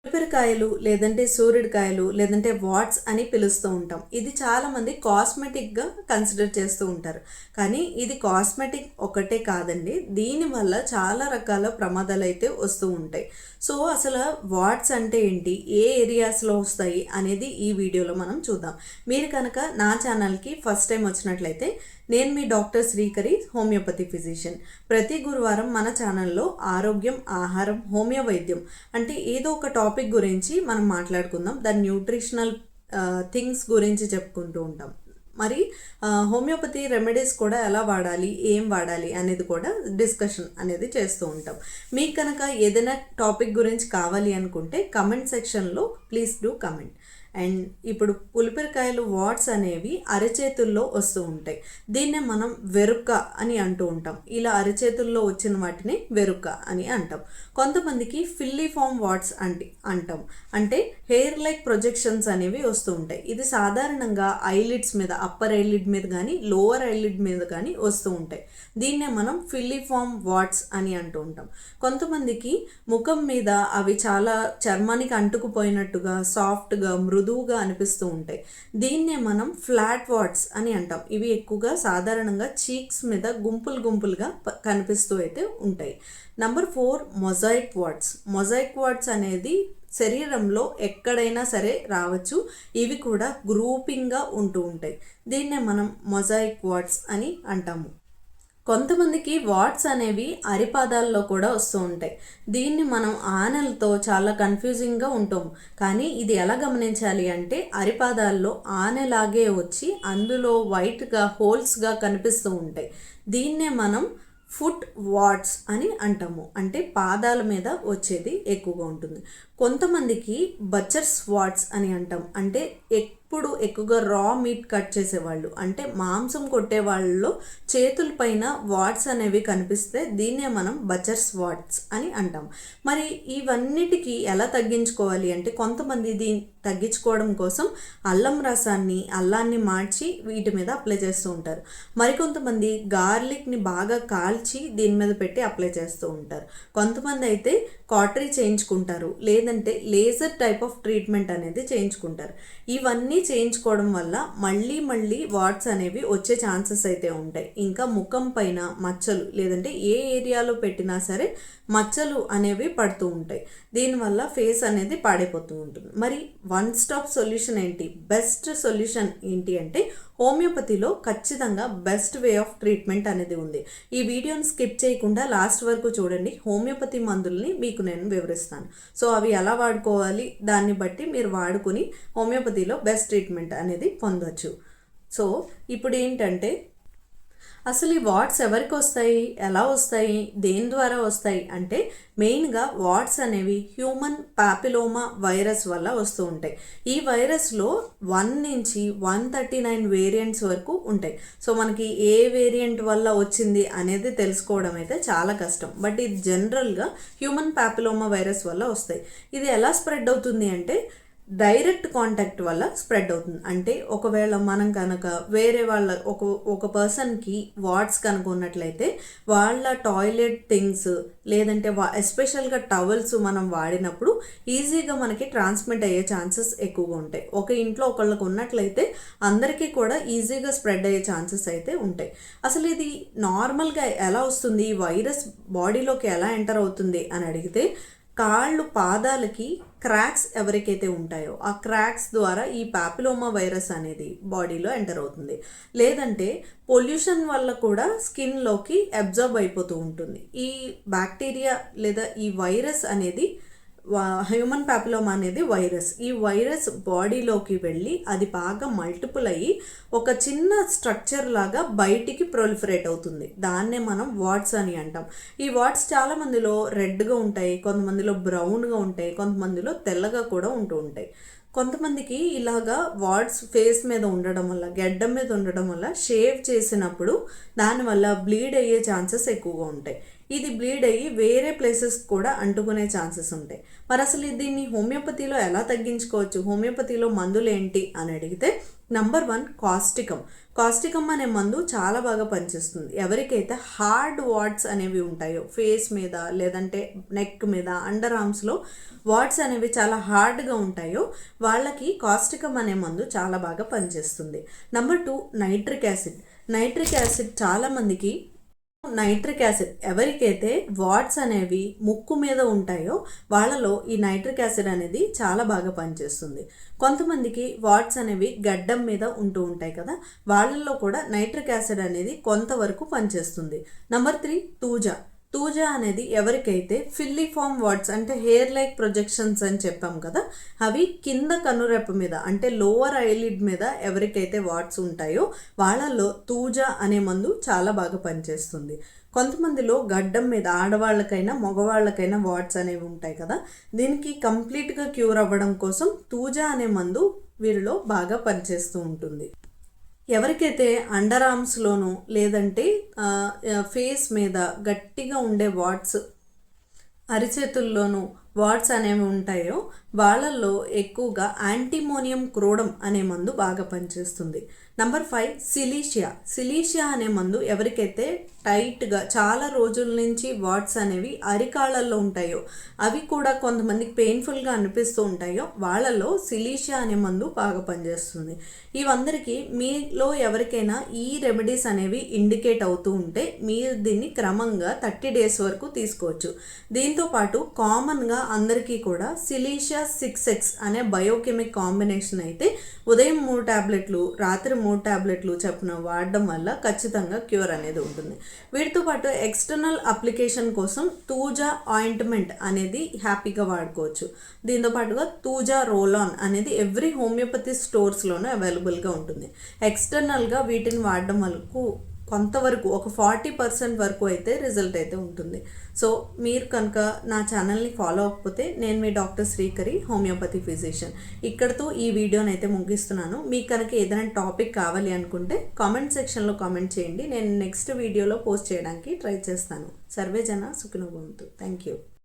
ఉల్లిపాయలు లేదంటే సూర్యుడికాయలు లేదంటే వాట్స్ అని పిలుస్తూ ఉంటాం. ఇది చాలామంది కాస్మెటిక్గా కన్సిడర్ చేస్తూ ఉంటారు. కానీ ఇది కాస్మెటిక్ ఒకటే కాదండి, దీనివల్ల చాలా రకాల ప్రమాదాలు అయితే వస్తూ ఉంటాయి. సో అసలు వాట్స్ అంటే ఏంటి, ఏ ఏరియాస్లో వస్తాయి అనేది ఈ వీడియోలో మనం చూద్దాం. మీరు కనుక నా ఛానల్కి ఫస్ట్ టైం వచ్చినట్లయితే నేను మీ డాక్టర్ శ్రీకరి, హోమియోపతి ఫిజిషియన్. ప్రతి గురువారం మన ఛానల్లో ఆరోగ్యం, ఆహారం, హోమియో వైద్యం అంటే ఏదో ఒక టాపిక్ గురించి మనం మాట్లాడుకుందాం. దాని న్యూట్రిషనల్ థింగ్స్ గురించి చెప్పుకుంటూ ఉంటాం. మరి హోమియోపతి రెమెడీస్ కూడా ఎలా వాడాలి, ఏం వాడాలి అనేది కూడా డిస్కషన్ అనేది చేస్తూ ఉంటాం. మీకు కనుక ఏదైనా టాపిక్ గురించి కావాలి అనుకుంటే కమెంట్ సెక్షన్లో ప్లీజ్ డూ కమెంట్. అండ్ ఇప్పుడు పులిపిరికాయలు వాట్స్ అనేవి అరచేతుల్లో వస్తూ ఉంటాయి. దీన్నే మనం వెరుక్క అని అంటూ ఉంటాం. ఇలా అరచేతుల్లో వచ్చిన వాటిని వెరుక్క అని అంటాం. కొంతమందికి ఫిల్లీఫామ్ వాట్స్ అంటాం. అంటే హెయిర్ లైక్ ప్రొజెక్షన్స్ అనేవి వస్తూ ఉంటాయి. ఇది సాధారణంగా ఐలిడ్స్ మీద, అప్పర్ ఐలిడ్ మీద కానీ లోవర్ ఐలిడ్ మీద కానీ వస్తూ ఉంటాయి. దీన్నే మనం ఫిల్లీఫామ్ వాట్స్ అని అంటూ ఉంటాం. కొంతమందికి ముఖం మీద అవి చాలా చర్మానికి అంటుకుపోయినట్టుగా సాఫ్ట్గా మృదువుగా అనిపిస్తూ ఉంటాయి. దీన్నే మనం ఫ్లాట్ వాట్స్ అని అంటాం. ఇవి ఎక్కువగా సాధారణంగా చీక్స్ మీద గుంపులుగా కనిపిస్తూ అయితే ఉంటాయి. Number 4 mosaic warts. Mosaic warts అనేది శరీరంలో ఎక్కడైనా సరే రావచ్చు. ఇవి కూడా గ్రూపింగ్గా ఉంటూ ఉంటాయి. దీన్నే మనం మొజాయిక్ వాట్స్ అని అంటాము. కొంతమందికి వాట్స్ అనేవి అరిపాదాల్లో కూడా వస్తూ ఉంటాయి. దీన్ని మనం ఆనెలతో చాలా కన్ఫ్యూజింగ్గా ఉంటాం. కానీ ఇది ఎలా గమనించాలి అంటే అరిపాదాల్లో ఆనెలాగే వచ్చి అందులో వైట్గా హోల్స్గా కనిపిస్తూ ఉంటాయి. దీన్నే మనం ఫుట్ వాట్స్ అని అంటాము. అంటే పాదాల మీద వచ్చేది ఎక్కువగా ఉంటుంది. కొంతమందికి బచర్స్ వాట్స్ అని అంటాం. అంటే ఎప్పుడు ఎక్కువగా రా మీట్ కట్ చేసేవాళ్ళు, అంటే మాంసం కొట్టే వాళ్ళలో చేతుల పైన వాట్స్ అనేవి కనిపిస్తే దీన్నే మనం బచర్స్ వాట్స్ అని అంటాం. మరి ఇవన్నిటికీ ఎలా తగ్గించుకోవాలి అంటే కొంతమంది దీన్ని తగ్గించుకోవడం కోసం అల్లాన్ని మార్చి వీటి మీద అప్లై చేస్తూ ఉంటారు. మరికొంతమంది గార్లిక్ని బాగా కాల్చి దీని మీద పెట్టి అప్లై చేస్తూ ఉంటారు. కొంతమంది అయితే కాటరీ చేయించుకుంటారు, లేదంటే లేజర్ టైప్ ఆఫ్ ట్రీట్మెంట్ అనేది చేయించుకుంటారు. ఇవన్నీ చేయించుకోవడం వల్ల మళ్ళీ వాట్స్ అనేవి వచ్చే ఛాన్సెస్ అయితే ఉంటాయి. ఇంకా ముఖం పైన మచ్చలు, లేదంటే ఏ ఏరియాలో పెట్టినా సరే మచ్చలు అనేవి పడుతూ ఉంటాయి. దీనివల్ల ఫేస్ అనేది పాడైపోతూ ఉంటుంది. మరి వన్ స్టాప్ సొల్యూషన్ ఏంటి, బెస్ట్ సొల్యూషన్ ఏంటి అంటే హోమియోపతిలో ఖచ్చితంగా బెస్ట్ వే ఆఫ్ ట్రీట్మెంట్ అనేది ఉంది. ఈ వీడియోని స్కిప్ చేయకుండా లాస్ట్ వరకు చూడండి. హోమియోపతి మందుల్ని మీకు నేను వివరిస్తాను. సో అవి ఎలా వాడుకోవాలి, దాన్ని బట్టి మీరు వాడుకుని హోమియోపతిలో బెస్ట్ ట్రీట్మెంట్ అనేది పొందొచ్చు. సో ఇప్పుడు ఏంటంటే అసలు ఈ వాట్స్ ఎవరికి వస్తాయి, ఎలా వస్తాయి, దేని ద్వారా వస్తాయి అంటే మెయిన్గా వాట్స్ అనేవి హ్యూమన్ పాపిలోమా వైరస్ వల్ల వస్తూ ఉంటాయి. ఈ వైరస్లో 1 నుంచి 139 వేరియంట్స్ వరకు ఉంటాయి. సో మనకి ఏ వేరియంట్ వల్ల వచ్చింది అనేది తెలుసుకోవడం అయితే చాలా కష్టం. బట్ ఇది జనరల్గా హ్యూమన్ పాపిలోమా వైరస్ వల్ల వస్తాయి. ఇది ఎలా స్ప్రెడ్ అవుతుంది అంటే డైరెక్ట్ కాంటాక్ట్ వల్ల స్ప్రెడ్ అవుతుంది. అంటే ఒకవేళ మనం కనుక వేరే వాళ్ళ ఒక పర్సన్కి వాట్స్ కనుక ఉన్నట్లయితే వాళ్ళ టాయిలెట్ థింగ్స్, లేదంటే ఎస్పెషల్గా టవల్స్ మనం వాడినప్పుడు ఈజీగా మనకి ట్రాన్స్మిట్ అయ్యే ఛాన్సెస్ ఎక్కువగా ఉంటాయి. ఒక ఇంట్లో ఒకళ్ళకు ఉన్నట్లయితే అందరికీ కూడా ఈజీగా స్ప్రెడ్ అయ్యే ఛాన్సెస్ అయితే ఉంటాయి. అసలు ఇది నార్మల్గా ఎలా వస్తుంది, ఈ వైరస్ బాడీలోకి ఎలా ఎంటర్ అవుతుంది అని అడిగితే కాళ్ళు, పాదాలకి క్రాక్స్ ఎవరికైతే ఉంటాయో ఆ క్రాక్స్ ద్వారా ఈ పాపిలోమా వైరస్ అనేది బాడీలో ఎంటర్ అవుతుంది. లేదంటే పొల్యూషన్ వల్ల కూడా స్కిన్లోకి అబ్జర్బ్ అయిపోతూ ఉంటుంది. ఈ బ్యాక్టీరియా లేదా ఈ వైరస్ అనేది హ్యూమన్ పాపిలోమా అనేది వైరస్. ఈ వైరస్ బాడీలోకి వెళ్ళి అది బాగా మల్టిపుల్ అయ్యి ఒక చిన్న స్ట్రక్చర్ లాగా బయటికి ప్రొలిఫరేట్ అవుతుంది. దాన్నే మనం వాట్స్ అని అంటాం. ఈ వాట్స్ చాలా మందిలో రెడ్గా ఉంటాయి, కొంతమందిలో బ్రౌన్గా ఉంటాయి, కొంతమందిలో తెల్లగా కూడా ఉంటూ ఉంటాయి. కొంతమందికి ఇలాగా వాట్స్ ఫేస్ మీద ఉండడం వల్ల, గెడ్డం మీద ఉండడం వల్ల షేవ్ చేసినప్పుడు దానివల్ల బ్లీడ్ అయ్యే ఛాన్సెస్ ఎక్కువగా ఉంటాయి. ఇది బ్లీడ్ అయ్యి వేరే ప్లేసెస్ కూడా అంటుకునే ఛాన్సెస్ ఉంటాయి. మరి అసలు దీన్ని హోమియోపతిలో ఎలా తగ్గించుకోవచ్చు, హోమియోపతిలో మందులు ఏంటి అని అడిగితే నంబర్ 1 కాస్టికమ్ అనే మందు చాలా బాగా పనిచేస్తుంది. ఎవరికైతే హార్డ్ వాట్స్ అనేవి ఉంటాయో ఫేస్ మీద లేదంటే నెక్ మీద అండర్ ఆర్మ్స్లో వాట్స్ అనేవి చాలా హార్డ్గా ఉంటాయో వాళ్ళకి కాస్టికమ్ అనే మందు చాలా బాగా పనిచేస్తుంది. నంబర్ 2 నైట్రిక్ యాసిడ్ చాలామందికి ఎవరికైతే వాట్స్ అనేవి ముక్కు మీద ఉంటాయో వాళ్ళలో ఈ నైట్రిక్ యాసిడ్ అనేది చాలా బాగా పనిచేస్తుంది. కొంతమందికి వాట్స్ అనేవి గడ్డం మీద ఉంటూ ఉంటాయి కదా, వాళ్ళల్లో కూడా నైట్రిక్ యాసిడ్ అనేది కొంతవరకు పనిచేస్తుంది. నంబర్ 3 తూజా అనేది ఎవరికైతే ఫిల్లిఫామ్ వాట్స్ అంటే హెయిర్ లైక్ ప్రొజెక్షన్స్ అని చెప్పాం కదా, అవి కింద కనురెప్ప మీద అంటే లోవర్ ఐలిడ్ మీద ఎవరికైతే వాట్స్ ఉంటాయో వాళ్ళల్లో తూజా అనే మందు చాలా బాగా పనిచేస్తుంది. కొంతమందిలో గడ్డం మీద ఆడవాళ్ళకైనా మగవాళ్ళకైనా వాట్స్ అనేవి ఉంటాయి కదా, దీనికి కంప్లీట్గా క్యూర్ అవ్వడం కోసం తూజా అనే మందు వీరిలో బాగా పనిచేస్తూ ఉంటుంది. ఎవరికైతే అండర్ ఆర్మ్స్లోనూ లేదంటే ఫేస్ మీద గట్టిగా ఉండే వాట్స్, అరిచేతుల్లోనూ వాట్స్ అనేవి ఉంటాయో వాళ్ళల్లో ఎక్కువగా యాంటీమోనియం క్రోడమ్ అనే మందు బాగా పనిచేస్తుంది. నంబర్ 5 సిలీషియా అనే మందు ఎవరికైతే టైట్గా చాలా రోజుల నుంచి వాట్స్ అనేవి అరికాళ్ళల్లో ఉంటాయో అవి కూడా కొంతమందికి పెయిన్ఫుల్గా అనిపిస్తూ ఉంటాయో వాళ్ళలో సిలీషియా అనే మందు బాగా పనిచేస్తుంది. ఇవందరికీ మీలో ఎవరికైనా ఈ రెమెడీస్ అనేవి ఇండికేట్ అవుతూ ఉంటే మీరు దీన్ని క్రమంగా 30 days వరకు తీసుకోవచ్చు. దీంతోపాటు కామన్గా అందరికీ కూడా సిలీషియా 6X అనే బయోకెమిక్ కాంబినేషన్ అయితే ఉదయం 3 టాబ్లెట్లు రాత్రి 3 టాబ్లెట్లు చొప్పున వాడడం వల్ల ఖచ్చితంగా క్యూర్ అనేది ఉంటుంది. వీటితో పాటు ఎక్స్టర్నల్ అప్లికేషన్ కోసం తూజా ఆయింట్మెంట్ అనేది హ్యాపీగా వాడుకోవచ్చు. దీంతో పాటుగా తూజా రోల్ ఆన్ అనేది ఎవ్రీ హోమియోపతి స్టోర్స్లోనూ అవైలబుల్గా ఉంటుంది. ఎక్స్టర్నల్గా వీటిని వాడడం వరకు కొంతవరకు ఒక 40% వరకు అయితే రిజల్ట్ అయితే ఉంటుంది. సో మీరు కనుక నా ఛానల్ని ఫాలో అవ్వకపోతే నేను మీ డాక్టర్ శ్రీకరి, హోమియోపతి ఫిజిషియన్. ఇక్కడితో ఈ వీడియోని అయితే ముగిస్తున్నాను. మీకు కనుక ఏదైనా టాపిక్ కావాలి అనుకుంటే కామెంట్ సెక్షన్లో కామెంట్ చేయండి. నేను నెక్స్ట్ వీడియోలో పోస్ట్ చేయడానికి ట్రై చేస్తాను. సర్వే జన సుఖినో భవంతు. Thank you.